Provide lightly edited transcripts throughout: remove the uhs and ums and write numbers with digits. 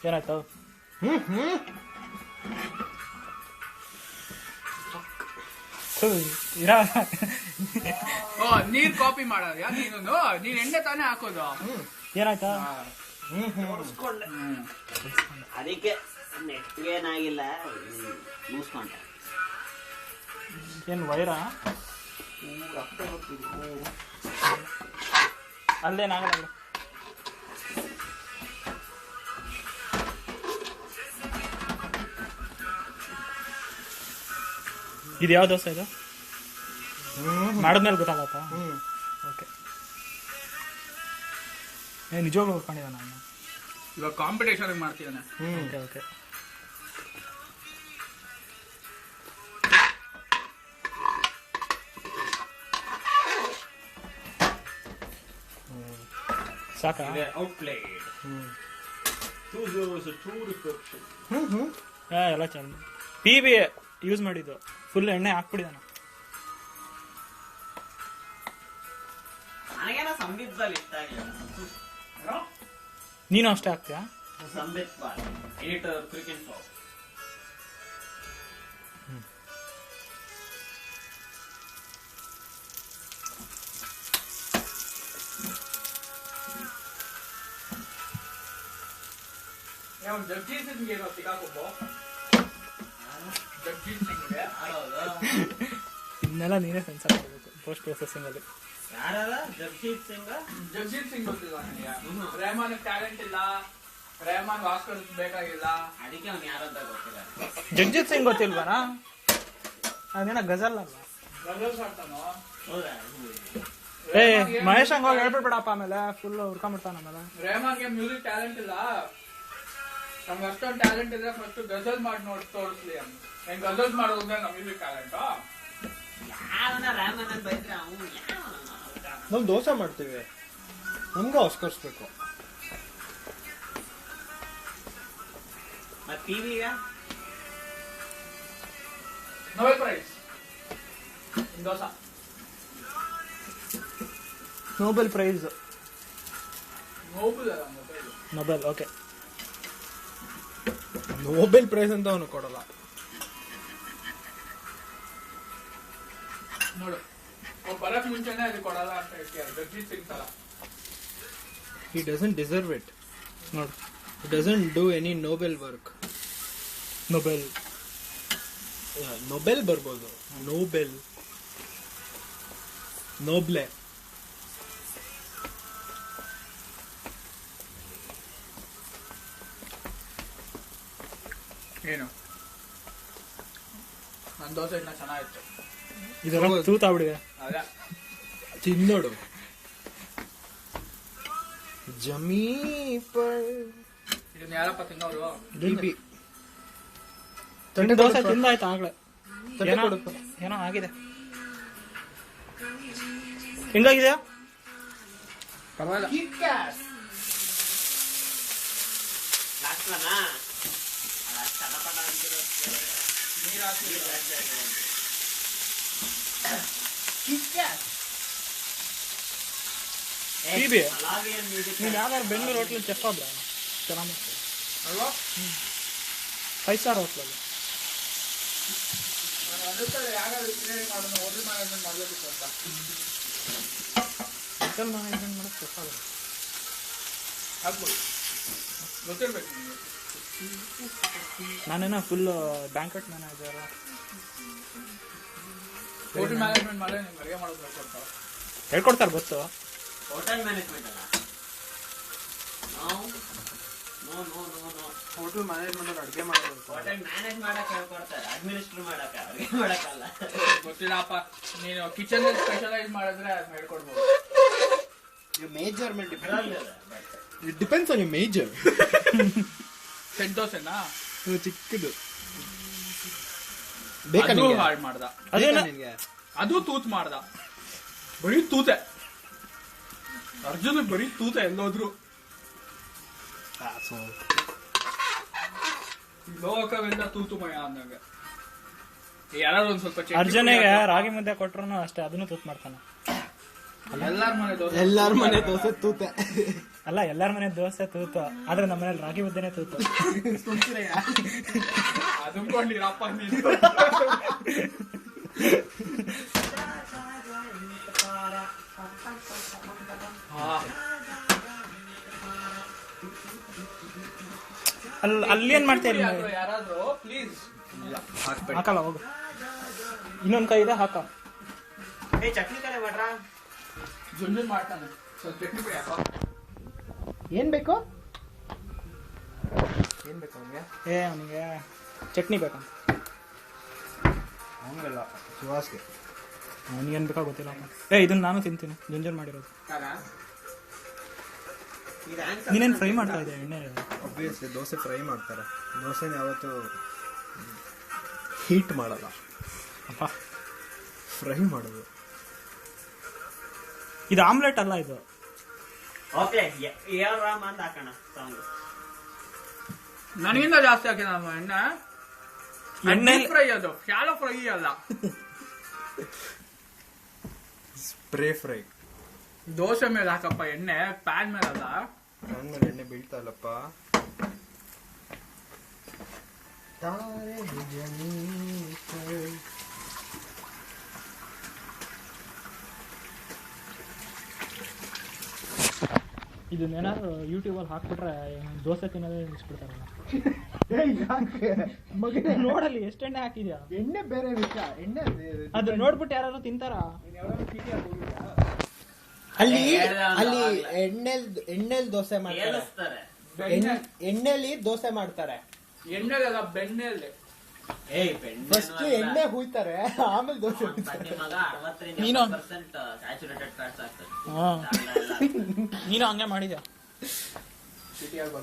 ಏನಾಯ್ತು? ನೀರ್ ಕಾಪಿ ಮಾಡೋದು ನೀನ್ ಎಣ್ಣೆ ತಾನೇ ಹಾಕೋದು. ಏನಾಯ್ತಾ? ಅದಕ್ಕೆ ನೆಟ್ಗೇನಾಗಿಲ್ಲ, ಮುಗಿಸ್ಕೊಂಡ. ಏನ್ ವೈರಾ? ಅಲ್ಲೇನಾಗಲ್ಲ. ಇದು ಯಾವ ದೋಸೆ ಇದು? ಮಾಡಿದ್ಮೇಲೆ ಗೊತ್ತಾಗತ್ತಾ? ಓಕೆ. ನಿಜವಾಗ್ಲೂ ಹೋಗ್ಕೊಂಡಿದ್ದ ನಾನು ಇವಾಗ ಕಾಂಪಿಟೇಷನ್ ಮಾಡ್ತಿದ್ದಾನೆ. Okay okay. ಸಾಕಾ? ಎಲ್ಲ ಚಂದ. PB ಯೂಸ್ ಮಾಡಿದ್ದು ಫುಲ್ ಎಣ್ಣೆ ಹಾಕ್ಬಿಡಿದಾನ. ನೀನು ಅಷ್ಟೇ ಹಾಕ್ತೀಯಾ? ಜಗಜೀತ್ ಸಿಂಗ್ ಏನೋ ಸಿಗಾಕೊಬ್ಬ. ಜಗಜೀತ್ ಸಿಂಗ್ ಇದನ್ನೆಲ್ಲ ನೀನೇ ಸೆನ್ಸರ್ ಮಾಡಬೇಕು ಪೋಸ್ಟ್ ಪ್ರೊಸೆಸಿಂಗ್ ಅಲ್ಲಿ. ಜಗಜೀತ್ ಸಿಂಗ್ ಗೊತ್ತಿಲ್ಲ ನನಗೆ. ರೆಹಮಾನ್ ಟ್ಯಾಲೆಂಟ್ ಇಲ್ಲ, ರೆಹಮಾನ್ ಆಸ್ಕರ್ ಬೇಕಾಗಿಲ್ಲ, ಅದಕ್ಕೆ ಅವ್ನು ಯಾರಂತ ಗೊತ್ತಿಲ್ಲ. ಜಗಜೀತ್ ಸಿಂಗ್ ಗೊತ್ತಿಲ್ವಾನ? ಅದೇನ ಗಜಲ್ ಅಲ್ಲ, ಗಜಲ್ಸ್ ಆಡ್ತಾನೋ. ಮಹೇಶ್ ಹಂಗ ಹೋಗಿ ಹೇಳ್ಬಿಡ್ಬೇಡಪ್ಪ, ಆಮೇಲೆ ಫುಲ್ ಹುಡ್ಕೊಂಡ್ಬಿಡ್ತಾನ. ಆಮೇಲೆ ರೆಹಮಾನ್ಗೆ ಮ್ಯೂಸಿಕ್ ಟ್ಯಾಲೆಂಟ್ ಇಲ್ಲ, ನಮ್ಗೆ ಅಷ್ಟೊಂದು ಟ್ಯಾಲೆಂಟ್ ಇದೆ, ಫಸ್ಟ್ ಗಜಲ್ ಮಾಡಿ ನೋಡಿ ತೋರಿಸ್ಲಿ ಅಂತ. ಹೆಂಗ್ ಗಜಲ್ ಮಾಡೋದ್ರೆ ನಮ್ ಮ್ಯೂಸಿಕ್ ಟ್ಯಾಲೆಂಟ್. ನಾವು ದೋಸೆ ಮಾಡ್ತೀವಿ, ನಮ್ಗೂ ಆಸ್ಕರ್ಸ್ಬೇಕು. Nobel prize dosa. Nobel prize. Nobel ಅಲ್ಲ, ನೊಬೆಲ್. ಓಕೆ. ನೋಬೆಲ್ ಪ್ರೈಸ್ ಅಂತ ಅವನು ಕೊಡಲ್ಲ ನೋಡು. ಬರಕ್ ಮುಂಚೆನೆ ಅದು ಕೊಡಲ್ಲ ಅಂತ ಹೇಳ್ತೀಯ. ಜಗಜೀತ್ ಸಿಂಗ್ ತರ. He doesn't deserve it. ನೋಡು, He doesn't do any Nobel work. Nobel. Nobel ಬರ್ಬೋದು, Nobel, Noble. ಏನು ನನ್ನ ದೋಸೆ ಇನ್ನ ಚೆನ್ನಾಗಿತ್ತು. ಇದೆಲ್ಲ ತೂತಾಬಿಡಿದೆ. ಅದೇ ತಿನ್ನೋಡು. ಜಮೀ ಪರ್ ಇದನ್ನ ಯಾರಪ್ಪ ತಿನ್ನೋರು? ದೋಸೆ ತಿಂದಾಯ್ತು ಆಗ್ಲೇ. ಏನೋ ಆಗಿದೆ. ಹಿಂಗಾಗಿದೆಯಾ? ಪರವಾಗಿಲ್ಲ. PB ನೀನ್ ಯಾವ್ದಾರು ಬೆಂಗಳೂರು ಹೋಟ್ಲ್ ಚೆಫ್ ಆದ್ರ ಚೆನ್ನಾಗಿ ಮಾಡ್ತಾರೆ ಅಲ್ವಾ? 5 ಸ್ಟಾರ್ ಹೋಟ್ಲಲ್ಲಿ. ಯಾವ್ದಾದ್ರು ಇಂಜಿನಿಯರಿಂಗ್ ಮಾಡೋದು, ಹೋಟೆಲ್ ಮ್ಯಾನೇಜ್ಮೆಂಟ್ ಮಾಡ್ಬೇಕಿತ್ತು ಅಂತ. ಹೋಟೆಲ್ ಮ್ಯಾನೇಜ್ಮೆಂಟ್ ಮಾಡೋದು ಚೆಫ್ ಆದ್ರೆ ಆಗ್ಬೋದು, ಗೊತ್ತಿರ್ಬೇಕು ನಿಮಗೆ. ನಾನೇನೋ full banquet manager. Hotel management ಮಾಡಿ ನಿಮ್ಗೆ ಅಡುಗೆ ಮಾಡೋದು ಹೇಳ್ಕೊಡ್ತಾರೆ. ಹೇಳ್ಕೊಡ್ತಾರೆ ಗೊತ್ತು. ಹೋಟೆಲ್ ಮ್ಯಾನೇಜ್ಮೆಂಟ್ ಅಲ್ಲ, ಹೋಟೆಲ್ ಮ್ಯಾನೇಜ್ಮೆಂಟ್ ಅಲ್ಲಿ ಅಡುಗೆ ಮಾಡೋದು. ಹೋಟೆಲ್ ಮ್ಯಾನೇಜ್ ಮಾಡಕ್ ಹೇಳ್ಕೊಡ್ತಾರೆ, ಅಡ್ಮಿನಿಸ್ಟ್ರೇಟ್ ಮಾಡಕ, ಅಡುಗೆ ಮಾಡಕ್ಕಲ್ಲ. ಗೊತ್ತಿಲ್ಲಪ್ಪ, ನೀನು ಕಿಚನ್ ಸ್ಪೆಷಲೈಸ್ ಮಾಡಿದ್ರೆ ಅದನ್ನ ಹೇಳ್ಕೊಡ್ಬೋದು. Measurement it depends on you measure. Set ದೋಸೆನಾ ಚಿಕ್ಕದು ಅದು ಹಾಳು ಮಾಡ್ದ, ಅದು ತೂತ್ ಮಾಡ್ದ. ಬರೀ ತೂತೆ, ಅರ್ಜುನ್ ಬರೀ ತೂತೆ ಎಲ್ಲೋದ್ರು. ಲೋಕವೆಲ್ಲ ತೂತುಮಯ ಅಂದಾಗ ಯಾರು ಒಂದ್ ಸ್ವಲ್ಪ ಅರ್ಜುನಿಗೆ ರಾಗಿ ಮುದ್ದೆ ಕೊಟ್ರು ಅಷ್ಟೇ, ಅದನ್ನು ತೂತ್ ಮಾಡ್ತಾನೆ. ಎಲ್ಲಾರ ಮನೆ ದೋಸೆ ಎಲ್ಲಾರ ಮನೆ ದೋಸೆ ತೂತೆ. ಅಲ್ಲ, ಎಲ್ಲಾರ ಮನೆ ದೋಸೆ ತೂತು, ಆದ್ರೆ ನಮ್ಮ ಮನೇಲಿ ರಾಗಿ ಮುದ್ದೆನೆ ತೂತು. ಅದ್ಕೊಂಡಿರಪ್ಪ ನೀನು. ಅಲ್ಲಿ ಏನ್ ಮಾಡ್ತೀರಿ ಯಾರಾದ್ರೂ ಪ್ಲೀಸ್ ಹಾಕಲ್ಲ, ಹೋಗು. ಇನ್ನೊಂದ್ ಕೈ ಇದೆ, ಹಾಕ. ಏ ಚಟ್ನಿ ಕಡೆ ಮಾಡ್ರಾ. ಜುಂಜನ್ ಮಾಡ್ತಾನೆ. ಸ್ವಲ್ಪ ಚಟ್ನಿ ಬಿಡಿ ಅಪ್ಪ. ಏನ್ ಬೇಕು ಅವ್ನಿಗೆ? ಅವನಿಗೆ ಚಟ್ನಿ ಬೇಕಂತ. ಹಂಗಲ್ಲ, ಸುಹಾಸ್ಗೆ. ಅವನಿಗೇನ್ ಬೇಕಾ ಗೊತ್ತಿಲ್ಲ. ಇದನ್ನ ನಾನು ತಿಂತೀನಿ, ಜುಂಜನ್ ಮಾಡಿರೋದು. ನೀನೇನ್ ಫ್ರೈ ಮಾಡ್ತಾ ಇದ್ದೆ ಎಣ್ಣೆ? ಒಬ್ವಿಯಸ್ಲಿ ದೋಸೆ ಫ್ರೈ ಮಾಡ್ತಾರೆ. ದೋಸೆನ ಯಾವತ್ತು ಹೀಟ್ ಮಾಡಲ್ಲ, ಅಪ್ಪ ಫ್ರೈ ಮಾಡೋದು. ಇದು ಆಮ್ಲೆಟ್ ಅಲ್ಲ, ಇದು ಓಕೆ AR ರಾಮನ್ ಹಾಕೋಣ ಸಾಂಗ್. ನನಗಿಂತ ಜಾಸ್ತಿ ಹಾಕಿ ನಾನು ಎಣ್ಣೆ ಫ್ರೈ, ಅದು ಶಾಲೋ ಫ್ರೈ ಅಲ್ಲ, ಸ್ಪ್ರೇ ಫ್ರೈ. ದೋಸೆ ಮೇಲೆ ಹಾಕಪ್ಪ ಎಣ್ಣೆ, ಪ್ಯಾನ್ ಮೇಲೆ ಅಲ್ಲ. ಪ್ಯಾನ್ ಮೇಲೆ ಎಣ್ಣೆ ಬೀಳ್ತಾ ಇಲ್ಲಪ್ಪ. ಇದನ್ನೇನಾದ್ರು ಯೂಟ್ಯೂಬಲ್ಲಿ ಹಾಕ್ಬಿಟ್ರೆ ದೋಸೆ ತಿನ್ನೋದೇ ನಿಲ್ಲಿಸ್ಬಿಡ್ತಾರಲ್ಲ. ನೋಡಲ್ಲಿ ಎಷ್ಟು ಎಣ್ಣೆ ಹಾಕಿದ್ಯಾ. ಎಣ್ಣೆ ಬೇರೆ ವಿಷಯ, ಎಣ್ಣೆ ಅದು ನೋಡ್ಬಿಟ್ಟು ಯಾರು ತಿಂತಾರ? ಅಲ್ಲಿ ಎಣ್ಣೆಲ್ ದೋಸೆ ಮಾಡ್ತಾರೆ, ಏಳಿಸ್ತಾರೆ. ಎಣ್ಣೆಲಿ ದೋಸೆ ಮಾಡ್ತಾರೆ. ಎಣ್ಣೆಲ್ಲ ಬೆಣ್ಣೆಲ್ಲಿ ಫಸ್ಟ್ ಎಣ್ಣೆ ಹುಯ್ತಾರೆ, ಆಮೇಲೆ ದೋಸೆ ಹುಯ್ತಾರೆ. ಮಗ 60% ಸ್ಯಾಚುರೇಟೆಡ್ ಫ್ಯಾಟ್ಸ್ ಆಗ್ತದೆ. ನೀನು ಹಂಗೆ ಮಾಡಿದ್ಯಾ?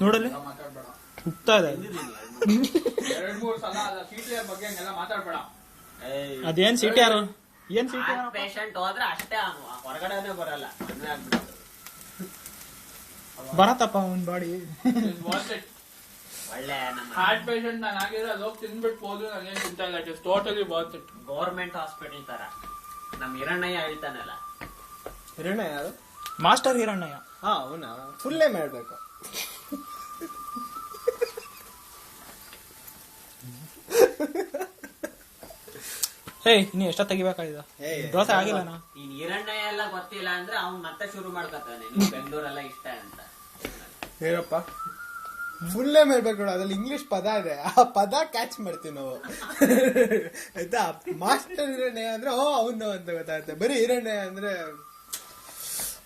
ನೋಡಲ್ಲಿ ಮಾತಾಡ್ಬೇಡ. ಹುಟ್ತಾ ಇದೆ. 2-3 ಸಲ ಅಲ್ಲ CTR ಬಗ್ಗೆ ಹಂಗೆಲ್ಲ ಮಾತಾಡ್ಬೇಡ. ಅದೇನ್ ಸಿಟಿ ಯಾರು? ಏನ್ ಸಿಟಿ? ಪೇಷಂಟ್ ಹೋದ್ರೆ ಅಷ್ಟೇ, ಹೊರಗಡೆನೆ ಬರಲ್ಲ. ಮದ್ವೆ ಆಗ್ಬಿಡುತ್ತೆ. ಬರತ್ತಪ್ಪ ಅವನ್ ಬಾಡಿ. ಒಳ್ಳೆ ನಮ್ಮ ಹಾರ್ಟ್ ಪೇಷಂಟ್ ನಾನು ಆಗಿದ್ರೆ ಅದು ಹೋಗಿ ತಿನ್ಬಿಟ್ಟು ಹೋದ್ರು ನಾನೇನು ತಿಂತಾ ಇಲ್ಲ. It is totally worth it. Government hospital ತರ ನಮ್ ಹಿರಣ್ಣಯ್ಯ ಹೇಳ್ತಾನಲ್ಲ. ಹಿರಣ್ಯ ಯಾರು? ಮಾಸ್ಟರ್ ಹಿರಣ್ಣಯ್ಯ. ಅವನಾ? ಫುಲ್ಲೇ ಮಾಡ್ಬೇಕು. ನೀ ಎಷ್ಟ ತೆಗಿಬೇಕಾಗಿದ? ದೋಸೆ ಆಗಿಲ್ಲನಾ? ಈ ಹಿರಣ್ಣಯ್ಯ ಎಲ್ಲ ಗೊತ್ತಿಲ್ಲ ಅಂದ್ರೆ ಅವ್ನ್ ಮತ್ತೆ ಶುರು ಮಾಡ್ಕೊತಾನೆ, ನೀವು ಬೆಂಗಳೂರೆಲ್ಲ ಇಷ್ಟ ಅಂತ. ಏನಪ್ಪ ಫುಲ್ಲೇ ಮೇಲ್ಬೇಕು ನೋಡು, ಅದ್ರಲ್ಲಿ ಇಂಗ್ಲಿಷ್ ಪದ ಇದೆ, ಆ ಪದ ಕ್ಯಾಚ್ ಮಾಡ್ತೀವಿ ನಾವು. ಆಯ್ತಾ? ಮಾಸ್ಟರ್ ಹಿರಣ್ಯ ಅಂದ್ರೆ ಅವನು ಅಂತ ಗೊತ್ತಾಗುತ್ತೆ. ಬರೀ ಹಿರಣ್ಯ ಅಂದ್ರೆ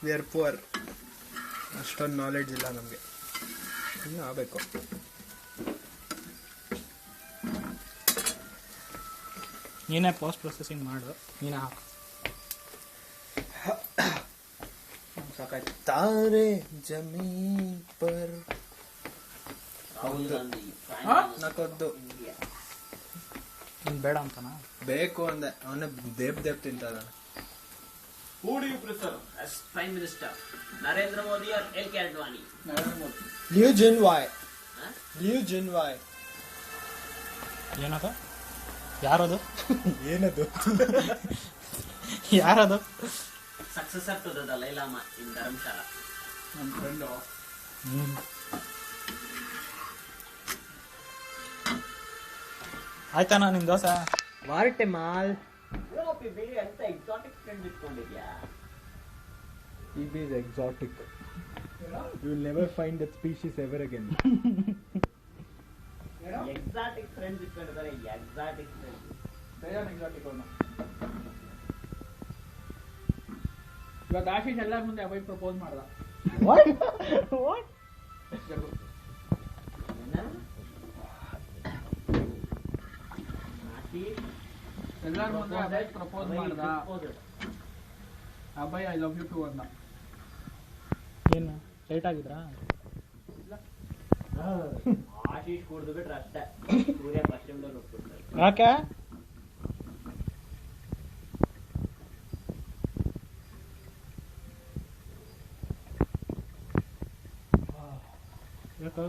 ವಿ ಆರ್ ಪುವರ್, ಅಷ್ಟೊಂದು ನಾಲೆಡ್ಜ್ ಇಲ್ಲ ನಮ್ಗೆ. ಇನ್ನು ಆಗ್ಬೇಕು. ನೀನೇ ಪೋಸ್ಟ್ ಪ್ರೊಸೆಸಿಂಗ್ ಮಾಡು, ನೀನೇ ಹಾಕು. ಸಾಕಾಯ್ತು. ತಾರೆ ಜಮೀನ್ ಪರ್ ರಾಹುಲ್ ಗಾಂಧಿ ನಕ್ಕೊದ್ದು ನೀನ್ ಬೇಡ ಅಂತನಾ? ಬೇಕು ಅಂದೆ, ಅವನ ದೇವ್ ತಿಂತಾರ. Who do you prefer as Prime Minister? Narendra Modi or LK Advani? Liu Jinwei. Liu Jinwei. ಏನದು? ಯಾರದು? ಏನದು? ಯಾರದು? Successor to the Dalai Lama in Dharamshala. ನನ್ನ ಫ್ರೆಂಡು ಆಯ್ತಾನ ನಿಮ್ ದೋಸೆ? ವಾರ್ಟೆ ಮಾಲ್. Europe ಬೇರೆ ಅಂತ exotic friend ಇಟ್ಕೊಂಡಿದ್ಯಾ? It is exotic. You will never find that species ever again. Exotic friends ಇಟ್ಕೊಂಡಿದ್ದಾರೆ, exotic friends. ದಯಾನ್ exotic ಅವನು. ಇವಾಗ ಆಶೀಶ್ ಎಲ್ಲರ ಮುಂದೆ ಅಭಯ್ ಪ್ರಪೋಸ್ ಮಾಡ್ದ. What? ಎಲ್ಲರ ಮುಂದೆ ಅಭಯ್ ಪ್ರಪೋಸ್ ಮಾಡ್ದ. Abhay I love you too ಅಂದ. ಏನು ಲೈಟ್ ಆಗಿದ್ರಾ? ಆಶೀಶ್ ಕುಡ್ದು ಬಿಟ್ರೆ ಅಷ್ಟೇ, ಸೂರ್ಯ ಪಶ್ಚಿಮ ಹೋಗ್ಬಿಡ್ತಾರೆ. ಯಾಕೆ? ಯಾಕ?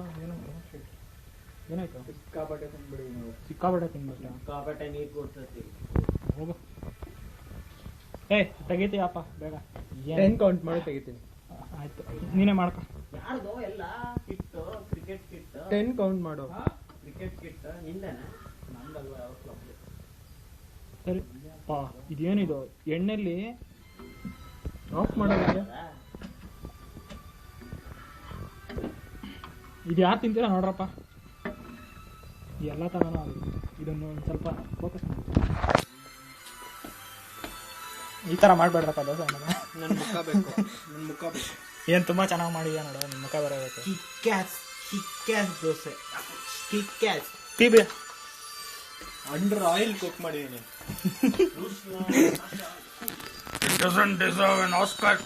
ಏನಾಯ್ತು? ಸಿಕ್ಕಾಪಟ್ಟೆ ತಿನ್ಬಿಡಿ ನೀವು. ಸಿಕ್ಕಾಪಟ್ಟೆ ತಿನ್ಬಿಟ್ಟ. ಸಿಕ್ಕಾಪಟ್ಟೆ ನೀರು ಕೊಡ್ತೀವಿ. ಹೋಗು. ತೆಗೀತೀಯಪ್ಪ ಬೇಗ. 10 ಕೌಂಟ್ ಮಾಡಿ ತೆಗಿತೀನಿ. ಆಯ್ತು ನೀನೇ ಮಾಡ್ಕೊ. ಯಾರ್ದೋ ಎಲ್ಲ ಕಿಟ್, ಕ್ರಿಕೆಟ್ ಕಿಟ್, 10 ಕೌಂಟ್ ಮಾಡು. ಕ್ರಿಕೆಟ್ ಕಿಟ್ ನಿಂದೇನೆ, ನಂದಲ್ಲ ಯಾವತ್ತೂ. ಸರಿ ಇದೇನಿದು ಎಣ್ಣೆಲಿ ಆಫ್ ಮಾಡೋದಕ್ಕೆ ಇದು ಯಾರು ತಿಂತೀರಾ ನೋಡ್ರಪ್ಪ. ಎಲ್ಲ ತಗೋಣ ಇದನ್ನು ಒಂದು ಸ್ವಲ್ಪ ಫೋಕಸ್ ಮಾಡಿ. ಈ ಥರ ಮಾಡಬೇಡ್ರಪ್ಪ ದೋಸೆ ನನ್ನ ಮುಖ ಬೇಕು, ನನ್ನ ಮುಖ ಬೇಕು. ಏನು ತುಂಬ ಚೆನ್ನಾಗಿ ಮಾಡಿದ್ಯಾ ನೋಡು, ನಿಮ್ಮ ಮುಖ ಬರಬೇಕು. Kickass dosa, kickass. P B. Under oil cook ಮಾಡಿದ್ದೀನಿ. Doesn't deserve an Oscar.